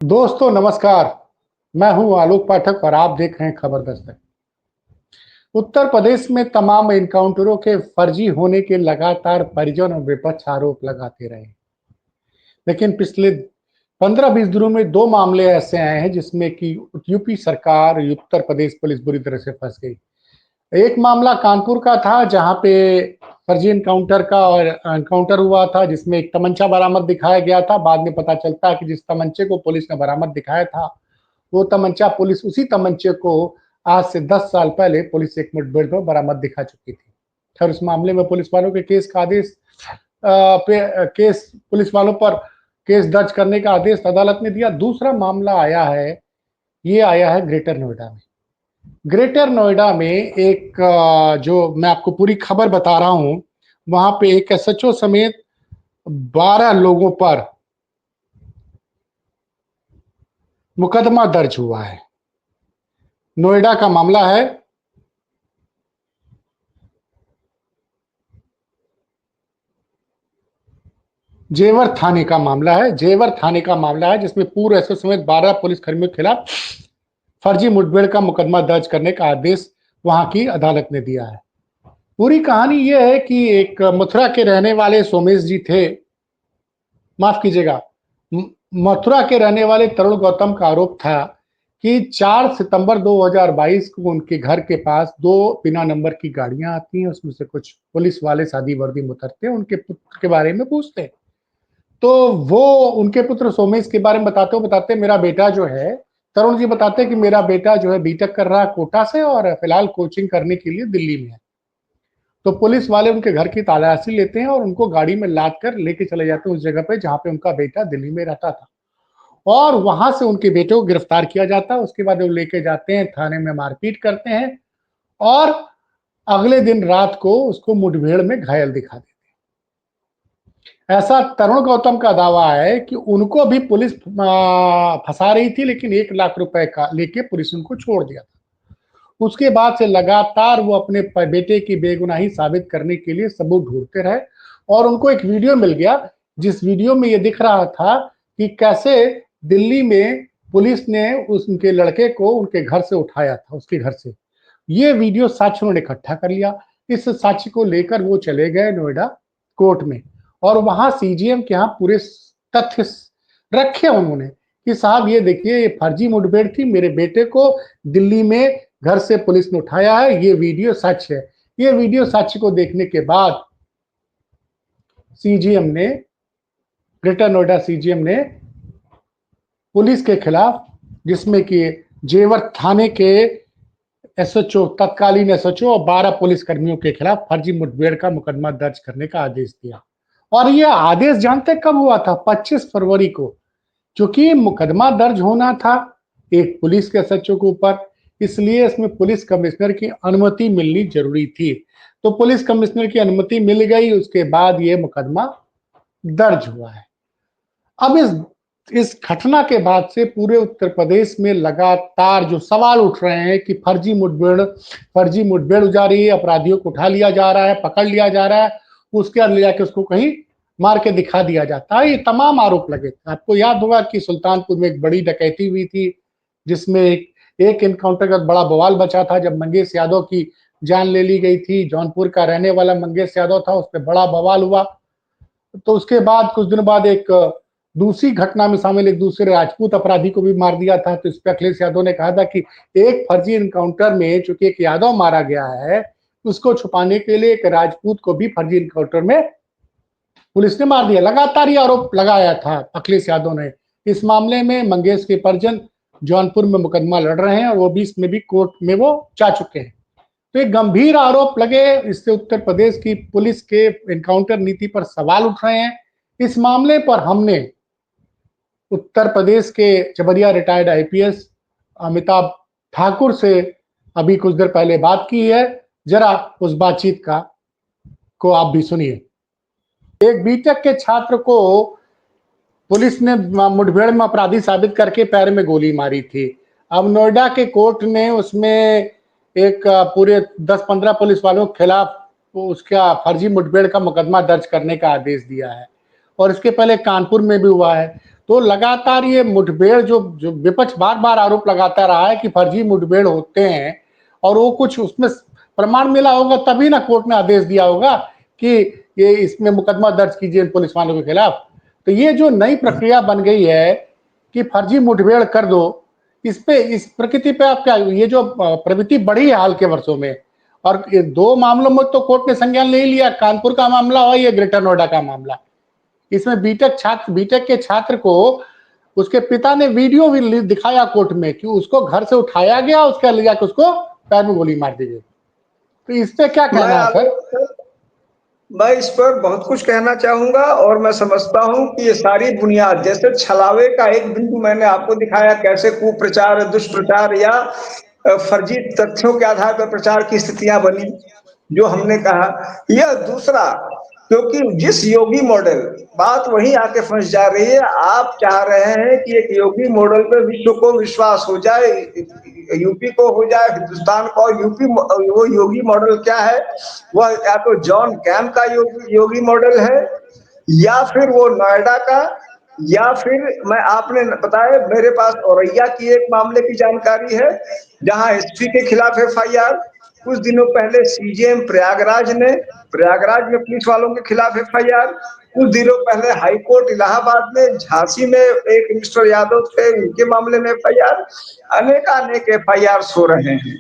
दोस्तों नमस्कार। मैं हूं आलोक पाठक और आप देख रहे हैं खबर दस्तक। उत्तर प्रदेश में तमाम एनकाउंटरों के फर्जी होने के लगातार परिजन और विपक्ष आरोप लगाते रहे, लेकिन पिछले 15-20 दिनों में दो मामले ऐसे आए हैं जिसमें कि यूपी सरकार, उत्तर प्रदेश पुलिस बुरी तरह से फंस गई। एक मामला कानपुर का था जहां पे फर्जी एनकाउंटर हुआ था, जिसमें एक तमंचा बरामद दिखाया गया था। बाद में पता चलता है कि जिस तमंचे को पुलिस ने बरामद दिखाया था, वो तमंचा पुलिस उसी तमंचे को आज से 10 साल पहले पुलिस एक मुठभेड़ में बरामद दिखा चुकी थी। खैर, उस मामले में पुलिस वालों के केस का आदेश केस पुलिस वालों पर केस दर्ज करने का आदेश अदालत ने दिया। दूसरा मामला आया है, ये आया है ग्रेटर नोएडा में। ग्रेटर नोएडा में एक जो मैं आपको पूरी खबर बता रहा हूं, वहां पे एक एसएचओ समेत 12 लोगों पर मुकदमा दर्ज हुआ है। नोएडा का मामला है। जेवर थाने का मामला है। जेवर थाने का मामला है जिसमें पूर्व एसओ समेत 12 पुलिस कर्मियों के खिलाफ फर्जी मुठभेड़ का मुकदमा दर्ज करने का आदेश वहां की अदालत ने दिया है। पूरी कहानी यह है कि एक मथुरा के रहने वाले सोमेश जी थे, माफ कीजिएगा, मथुरा के रहने वाले तरुण गौतम का आरोप था कि 4 सितंबर 2022 को उनके घर के पास दो बिना नंबर की गाड़ियां आती हैं। उसमें से कुछ पुलिस वाले सादी वर्दी में उतरते हैं, उनके पुत्र के बारे में पूछते हैं। तो वो उनके पुत्र सोमेश के बारे में बताते मेरा बेटा जो है, तरुण जी बताते कि मेरा बेटा जो है बीटेक कर रहा है कोटा से और फिलहाल कोचिंग करने के लिए दिल्ली में है। तो पुलिस वाले उनके घर की तलाशी लेते हैं और उनको गाड़ी में लाद कर लेके चले जाते हैं उस जगह पे जहां पे उनका बेटा दिल्ली में रहता था, और वहां से उनके बेटे को गिरफ्तार किया जाता है। उसके बाद वो लेके जाते हैं थाने में, मारपीट करते हैं और अगले दिन रात को उसको मुठभेड़ में घायल दिखा देते हैं। ऐसा तरुण गौतम का दावा है कि उनको भी पुलिस फंसा रही थी, लेकिन 1 लाख रुपए का लेके पुलिस उनको छोड़ दिया था। उसके बाद से लगातार वो अपने बेटे की बेगुनाही साबित करने के लिए सबूत ढूंढते रहे और उनको एक वीडियो मिल गया, जिस वीडियो में ये दिख रहा था कि कैसे दिल्ली में पुलिस ने उनके लड़के को उनके घर से उठाया था, उसके घर से। ये वीडियो साक्ष्य उन्होंने इकट्ठा कर लिया। इस साक्ष्य को लेकर वो चले गए नोएडा कोर्ट में और वहां सीजीएम के यहाँ पूरे तथ्य रखे उन्होंने कि साहब ये देखिए, ये फर्जी मुठभेड़ थी, मेरे बेटे को दिल्ली में घर से पुलिस ने उठाया है, ये वीडियो सच है। ये वीडियो सच को देखने के बाद सीजीएम ने, ग्रेटर नोएडा सीजीएम ने पुलिस के खिलाफ, जिसमें कि जेवर थाने के एसएचओ, तत्कालीन एसएचओ और 12 पुलिस कर्मियों के खिलाफ फर्जी मुठभेड़ का मुकदमा दर्ज करने का आदेश दिया। और यह आदेश जानते कब हुआ था? 25 फरवरी को। क्योंकि मुकदमा दर्ज होना था एक पुलिस के एसएचओ के ऊपर, इसलिए इसमें पुलिस कमिश्नर की अनुमति मिलनी जरूरी थी। तो पुलिस कमिश्नर की अनुमति मिल गई, उसके बाद ये मुकदमा दर्ज हुआ है। अब इस घटना के बाद से पूरे उत्तर प्रदेश में लगातार जो सवाल उठ रहे हैं कि फर्जी मुठभेड़ हो जा रही है, अपराधियों को उठा लिया जा रहा है, पकड़ लिया जा रहा है, उसके बाद ले जाके उसको कहीं मार के दिखा दिया जाता है। ये तमाम आरोप लगे थे। आपको याद होगा कि सुल्तानपुर में एक बड़ी डकैती हुई थी, जिसमें एक एनकाउंटर का बड़ा बवाल बचा था जब मंगेश यादव की जान ले ली गई थी। जौनपुर का रहने वाला मंगेश यादव था, उस पर बड़ा बवाल हुआ। तो उसके बाद कुछ दिन बाद एक दूसरी घटना में शामिल एक दूसरे राजपूत अपराधी को भी मार दिया था। तो इस पर अखिलेश यादव ने कहा था कि एक फर्जी एनकाउंटर में चूंकि एक यादव मारा गया है, उसको छुपाने के लिए एक राजपूत को भी फर्जी एनकाउंटर में पुलिस ने मार दिया। लगातार ये आरोप लगाया था अखिलेश यादव ने। इस मामले में मंगेश के परिजन जौनपुर में मुकदमा लड़ रहे हैं और वो भी इसमें भी कोर्ट में वो जा चुके हैं। तो एक गंभीर आरोप लगे, इससे उत्तर प्रदेश की पुलिस के एनकाउंटर नीति पर सवाल उठ रहे हैं। इस मामले पर हमने उत्तर प्रदेश के जबरिया रिटायर्ड आईपीएस अमिताभ ठाकुर से अभी कुछ देर पहले बात की है। जरा उस बातचीत को आप भी सुनिए। एक बीटेक के छात्र को पुलिस ने मुठभेड़ में अपराधी साबित करके पैर में गोली मारी थी। अब नोएडा के कोर्ट ने उसमें एक पूरे 10-15 पुलिस वालों के खिलाफ उसका फर्जी मुठभेड़ का मुकदमा दर्ज करने का आदेश दिया है और इसके पहले कानपुर में भी हुआ है। तो लगातार ये मुठभेड़ जो जो विपक्ष बार-बार आरोप लगाता रहा है कि फर्जी मुठभेड़ होते हैं और वो कुछ उसमें प्रमाण मिला होगा तभी ना कोर्ट ने आदेश दिया होगा कि ये इसमें मुकदमा दर्ज कीजिए पुलिस वालों के खिलाफ। तो ये जो नई प्रक्रिया बन गई है कि फर्जी मुठभेड़ कर दो, इस पे इस प्रकृति पे आप क्या ये जो प्रवृत्ति बढ़ी है हाल के वर्षों में और 2 मामलों में तो कोर्ट ने संज्ञान ले लिया, कानपुर का मामला और ये ग्रेटर नोएडा का मामला। इसमें बीटेक के छात्र को उसके पिता ने वीडियो भी दिखाया कोर्ट में कि उसको घर से उठाया गया, उसके ले जाकर उसको पैर में गोली मार दी गई। तो इस पे क्या कहना है सर? मैं इस पर बहुत कुछ कहना चाहूंगा और मैं समझता हूं कि ये सारी बुनियाद, जैसे छलावे का एक बिंदु मैंने आपको दिखाया कैसे कुप्रचार, दुष्प्रचार या फर्जी तथ्यों के आधार पर प्रचार की स्थितियां बनी, जो हमने कहा। यह दूसरा, क्योंकि जिस योगी मॉडल, बात वहीं आके फंस जा रही है। आप चाह रहे हैं कि एक योगी मॉडल पे विश्व को विश्वास हो जाए, यूपी को हो जाए, हिंदुस्तान को। और यूपी वो योगी मॉडल क्या है? वह या तो जॉन कैम का योगी मॉडल है, या फिर वो नोएडा का, या फिर मैं आपने बताया मेरे पास औरैया की एक मामले की जानकारी है जहां एसपी के खिलाफ एफआईआर, कुछ दिनों पहले सीजेएम प्रयागराज में पुलिस वालों के खिलाफ एफआईआर, कुछ दिनों पहले हाईकोर्ट इलाहाबाद में झांसी में एक मिस्टर यादव थे, उनके मामले में एफआईआर, अनेक एफआईआर हो रहे हैं।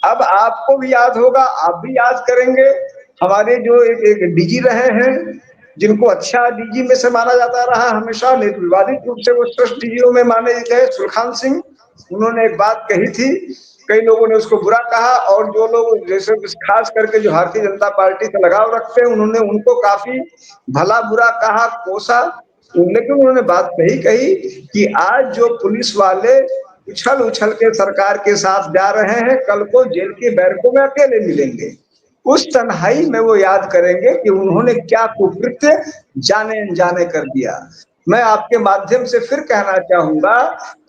अब आपको भी याद होगा, आप भी याद करेंगे, हमारे जो एक डीजी रहे हैं, जिनको अच्छा डीजी में से माना जाता रहा हमेशा, निर्विवादित रूप से वो श्रेष्ठ डीजीओ में माने गए, सुलखान सिंह, उन्होंने एक बात कही थी, कई लोगों ने उसको बुरा कहा, और जो लोग जैसे खास करके जो भारतीय जनता पार्टी से लगाव रखते हैं, उन्होंने उनको काफी भला बुरा कहा, कोसा। लेकिन उन्होंने बात सही कही कि आज जो पुलिस वाले उछल उछल के सरकार के साथ जा रहे हैं, कल को जेल के बैरकों में अकेले मिलेंगे। उस तन्हाई में वो याद करेंगे कि उन्होंने क्या कुकृत्य जाने अनजाने कर दिया। मैं आपके माध्यम से फिर कहना चाहूंगा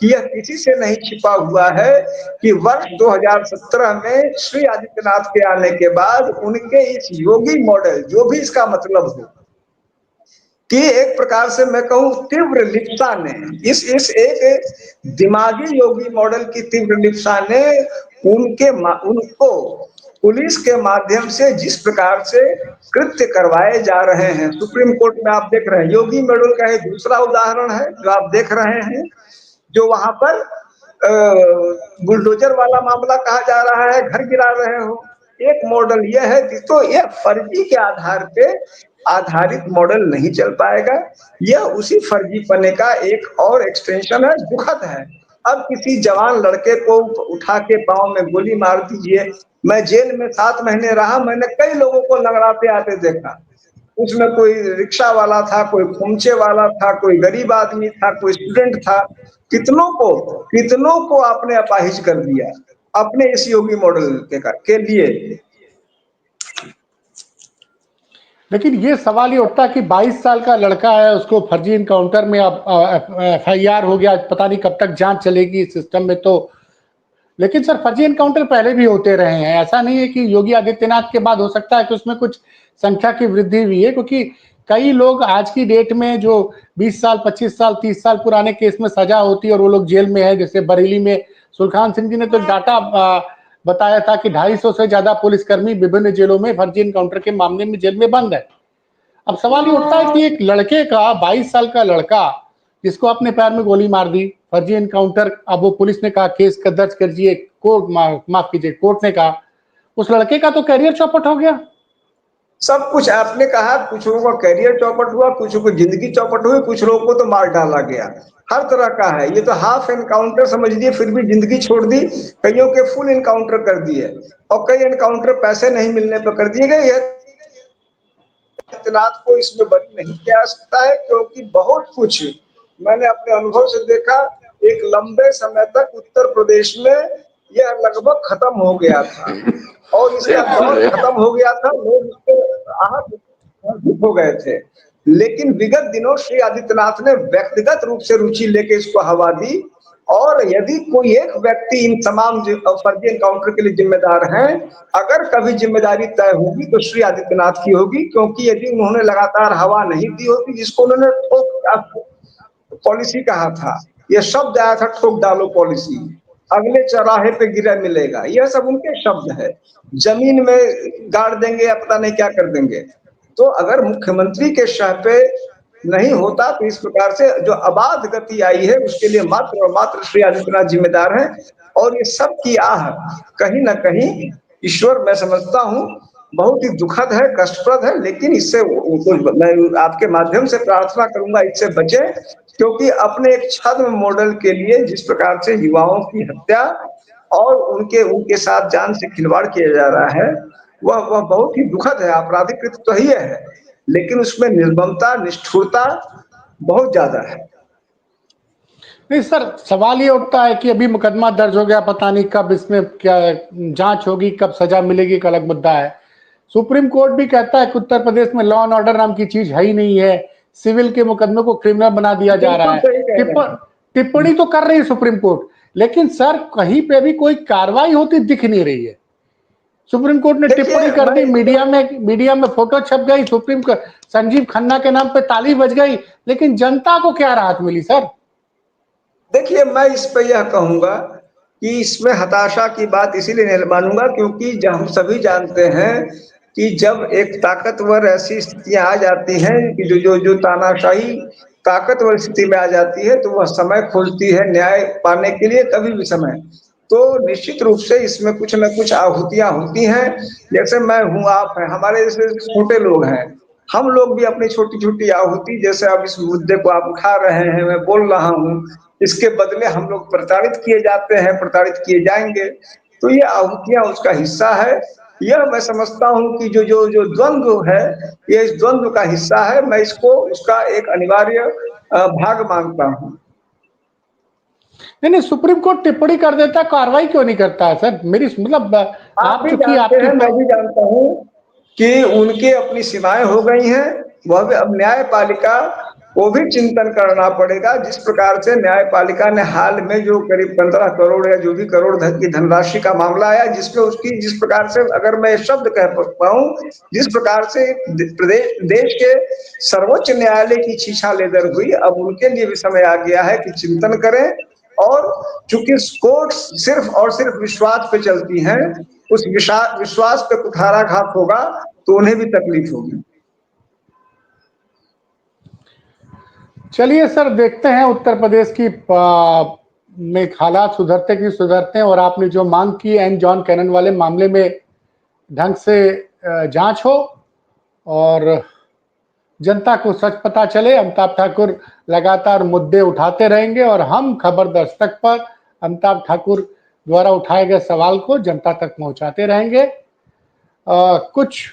कि यह किसी से नहीं छिपा हुआ है कि वर्ष 2017 में श्री आदित्यनाथ के आने के बाद उनके इस योगी मॉडल, जो भी इसका मतलब हो, कि एक प्रकार से मैं कहूं तीव्र लिप्सा ने, इस एक दिमागी योगी मॉडल की तीव्र लिप्सा ने उनको पुलिस के माध्यम से जिस प्रकार से कृत्य करवाए जा रहे हैं, सुप्रीम कोर्ट में आप देख रहे हैं, योगी मॉडल का एक दूसरा उदाहरण है जो आप देख रहे हैं, जो वहां पर बुलडोजर वाला मामला कहा जा रहा है, घर गिरा रहे हो। एक मॉडल यह है कि तो यह फर्जी के आधार पे आधारित मॉडल नहीं चल पाएगा। यह उसी फर्जी पने का एक और एक्सटेंशन है, दुखद है। अब किसी जवान लड़के को उठा के पांव में गोली मार दीजिए। मैं जेल में 7 महीने रहा, मैंने कई लोगों को लंगड़ाते आते देखा। उसमें कोई रिक्शा वाला था, कोई खोमचे वाला था, कोई गरीब आदमी था, कोई स्टूडेंट था। कितनों को आपने अपाहिज कर दिया अपने इस योगी मॉडल के लिए। लेकिन ये सवाल ये उठता है कि 22 साल का लड़का है, उसको फर्जी इनकाउंटर में अब एफआईआर हो गया, पता नहीं कब तक जांच चलेगी इस सिस्टम में। तो लेकिन सर फर्जी इनकाउंटर पहले भी होते रहे हैं, ऐसा नहीं है कि योगी आदित्यनाथ के बाद हो सकता है कि उसमें कुछ संख्या की वृद्धि हुई है, क्योंकि कई लोग आज की डेट में जो 20 साल 25 साल 30 साल पुराने केस में सजा होती है और वो लोग जेल में है। जैसे बरेली में सुलखान सिंह जी ने तो डाटा बताया था कि 250 से ज्यादा पुलिसकर्मी विभिन्न जेलों में फर्जी इनकाउंटर के मामले में जेल में बंद है। अब सवाल ये उठता है कि एक लड़के का 22 साल का लड़का जिसको अपने पैर में गोली मार दी, फर्जी एनकाउंटर, अब वो पुलिस ने कहा केस का दर्ज कीजिए, कोर्ट माफ कीजिए कोर्ट ने कहा, उस लड़के का तो करियर चौपट हो गया। सब कुछ आपने कहा, कुछ लोगों का करियर चौपट हुआ, कुछ को जिंदगी चौपट हुई, कुछ लोगों को तो मार डाला गया। हर तरह का है ये तो। हाफ एनकाउंटर समझ लिए, फिर भी जिंदगी छोड़ दी। कईयों के फुल एनकाउंटर कर दिए, और कई एनकाउंटर पैसे नहीं मिलने पर कर दिए गए। इतनात को इसमें बरी नहीं किया जा सकता है, क्योंकि बहुत कुछ मैंने अपने अनुभव से देखा। एक लंबे समय तक उत्तर प्रदेश में यह लगभग खत्म हो गया था, और इसका दौर खत्म हो गया था, लोग इसके आहत हो गए थे। लेकिन विगत दिनों श्री आदित्यनाथ ने व्यक्तिगत रूप से रुचि लेके इसको हवा दी, और यदि कोई एक व्यक्ति इन तमाम फर्जी एनकाउंटर के लिए जिम्मेदार हैं, अगर कभी जिम्मेदारी तय होगी तो श्री आदित्यनाथ की होगी, क्योंकि यदि उन्होंने लगातार हवा नहीं दी होती जिसको उन्होंने पॉलिसी कहा था, ये शब्द आया था ठोक डालो पॉलिसी, अगले चौराहे पे गिरा मिलेगा, यह सब उनके शब्द है। जमीन में गाड़ देंगे या पता नहीं क्या कर देंगे। तो अगर मुख्यमंत्री के शह पे नहीं होता तो इस प्रकार से जो अबाध गति आई है उसके लिए मात्र और मात्र श्री आदित्यनाथ जिम्मेदार हैं। और ये सब की आह कहीं ना कहीं ईश्वर, मैं समझता हूँ, बहुत ही दुखद है, कष्टप्रद है, लेकिन इससे मैं आपके माध्यम से प्रार्थना करूंगा इससे बचे, क्योंकि अपने एक छद्म मॉडल के लिए जिस प्रकार से युवाओं की हत्या और उनके उनके साथ जान से खिलवाड़ किया जा रहा है, वह बहुत ही दुखद है। आपराधिक कृत्य तो ही है, लेकिन उसमें निर्ममता, निष्ठुरता बहुत ज्यादा है। नहीं सर, सवाल ये उठता है कि अभी मुकदमा दर्ज हो गया, पता नहीं कब इसमें क्या जांच होगी, कब सजा मिलेगी, एक अलग मुद्दा है। सुप्रीम कोर्ट भी कहता है कि उत्तर प्रदेश में लॉ एंड ऑर्डर नाम की चीज है ही नहीं है, सिविल के मुकदमे को क्रिमिनल बना दिया जा रहा बिल्कुल है। सही कह रहे हैं। टिप्पणी तो कर रही है सुप्रीम कोर्ट, लेकिन सर कहीं पे भी कोई कार्रवाई होती दिख नहीं रही है। सुप्रीम कोर्ट ने देखिए, टिप्पणी कर मैं दी, इस मीडिया में फोटो छप गई, संजीव खन्ना के नाम पे ताली बज गई, लेकिन जनता को क्या राहत मिली सर? देखिए, मैं इस पे यह कहूंगा कि इसमें हताशा की बात इसीलिए नहीं मानूंगा, क्योंकि जब हम सभी जानते हैं कि जब एक ताकतवर ऐसी स्थितियां आ जाती हैं कि जो जो जो तानाशाही ताकतवर स्थिति में आ जाती है, तो वह समय खोजती है न्याय पाने के लिए, कभी भी समय। तो निश्चित रूप से इसमें कुछ न कुछ आहुतियां होती हैं। जैसे मैं हूँ, आप हैं, हमारे जैसे छोटे लोग हैं, हम लोग भी अपनी छोटी छोटी आहुति, जैसे अब इस मुद्दे को आप उठा रहे हैं, मैं बोल रहा हूँ, इसके बदले हम लोग प्रताड़ित किए जाते हैं, प्रताड़ित किए जाएंगे। तो ये आहुतियां उसका हिस्सा है। यह मैं समझता हूँ कि जो जो जो द्वंद्व है, ये इस द्वंद्व का हिस्सा है। मैं इसको उसका एक अनिवार्य भाग मानता हूँ। नहीं नहीं, सुप्रीम कोर्ट टिप्पणी कर देता है, कार्रवाई क्यों नहीं करता है सर? मेरी मतलब आप आप भी चूंकि जानते आपकी हैं, मैं भी जानता हूँ कि उनके अपनी सीमाएं हो गई हैं। वह भी अब न्यायपालिका को भी चिंतन करना पड़ेगा। जिस प्रकार से न्यायपालिका ने हाल में जो करीब 15 करोड़ या जो भी करोड़ धन की धनराशि का मामला आया, जिसमें उसकी जिस प्रकार से, अगर मैं शब्द कह पाऊं, जिस प्रकार से प्रदेश देश के सर्वोच्च न्यायालय की छीछा लेदर हुई, अब उनके लिए भी समय आ गया है कि चिंतन करें। और चूंकि कोर्ट सिर्फ और सिर्फ विश्वास पे चलती हैं, उस विश्वास पे कुठाराघात होगा तो उन्हें भी तकलीफ होगी। चलिए सर, देखते हैं उत्तर प्रदेश की में हालात सुधरते कि सुधरते हैं, और आपने जो मांग की एन जॉन कैनन वाले मामले में ढंग से जांच हो और जनता को सच पता चले। अमिताभ ठाकुर लगातार मुद्दे उठाते रहेंगे और हम खबर दस्तक पर अमिताभ ठाकुर द्वारा उठाए गए सवाल को जनता तक पहुंचाते रहेंगे। कुछ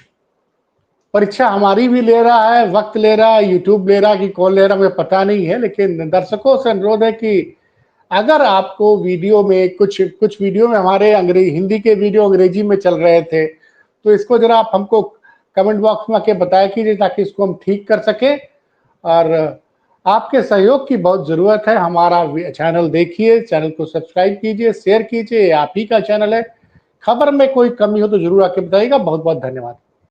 परीक्षा हमारी भी ले रहा है, वक्त ले रहा है, यूट्यूब ले रहा है, कि कौन ले रहा है मुझे पता नहीं है, लेकिन दर्शकों से अनुरोध है कि अगर आपको वीडियो में कुछ वीडियो में हमारे हिंदी के वीडियो अंग्रेजी में चल रहे थे, तो इसको जरा आप हमको कमेंट बॉक्स में आके बताया कीजिए, ताकि इसको हम ठीक कर सके। और आपके सहयोग की बहुत ज़रूरत है। हमारा चैनल देखिए, चैनल को सब्सक्राइब कीजिए, शेयर कीजिए, आप ही का चैनल है। खबर में कोई कमी हो तो जरूर आके बताइएगा। बहुत बहुत धन्यवाद।